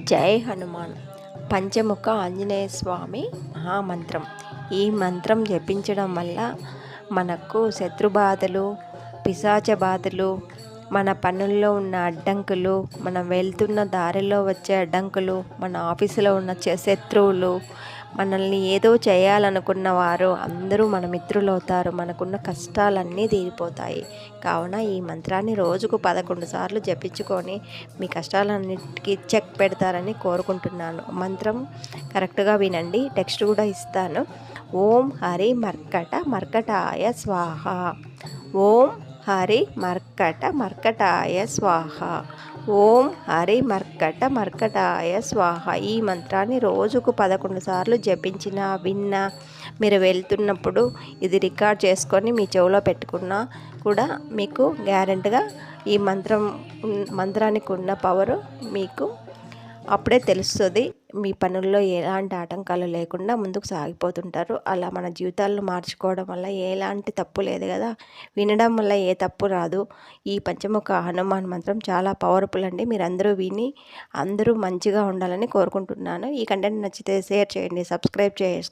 జై హనుమాన్. పంచముఖ ఆంజనేయ స్వామి మహామంత్రం. ఈ మంత్రం జపించడం వల్ల మనకు శత్రుబాధలు, పిశాచ బాధలు, మన పనుల్లో ఉన్న అడ్డంకులు, మనం వెళ్తున్న దారిలో వచ్చే అడ్డంకులు, మన ఆఫీసులో ఉన్న శత్రువులు, మనల్ని ఏదో చేయాలనుకున్న వారు అందరూ మన మిత్రులు అవుతారు. మనకున్న కష్టాలన్నీ తీరిపోతాయి. కావున ఈ మంత్రాన్ని రోజుకు 11 సార్లు జపించుకొని మీ కష్టాలన్నిటికీ చెక్ పెడతారని కోరుకుంటున్నాను. మంత్రం కరెక్ట్గా వినండి, టెక్స్ట్ కూడా ఇస్తాను. ఓం హరి మర్కట మర్కటాయ స్వాహ. ఓం హరి మర్కట మర్కటాయ స్వాహ. ఓం హరి మర్కట మర్కటాయ స్వాహ. ఈ మంత్రాన్ని రోజుకు 11 సార్లు జపించినా, విన్నా, మీరు వెళ్తున్నప్పుడు ఇది రికార్డ్ చేసుకొని మీ చెవిలో పెట్టుకున్నా కూడా మీకు గ్యారెంటీగా ఈ మంత్రానికి ఉన్న పవరు మీకు అప్పుడే తెలుస్తుంది. మీ పనుల్లో ఎలాంటి ఆటంకాలు లేకుండా ముందుకు సాగిపోతుంటారు. అలా మన జీవితాలను మార్చుకోవడం వల్ల ఎలాంటి తప్పు లేదు కదా, వినడం వల్ల ఏ తప్పు రాదు. ఈ పంచముఖ హనుమాన్ మంత్రం చాలా పవర్ఫుల్ అండి. మీరు అందరూ విని అందరూ మంచిగా ఉండాలని కోరుకుంటున్నాను. ఈ కంటెంట్ నచ్చితే షేర్ చేయండి, సబ్స్క్రైబ్ చేసుకోండి.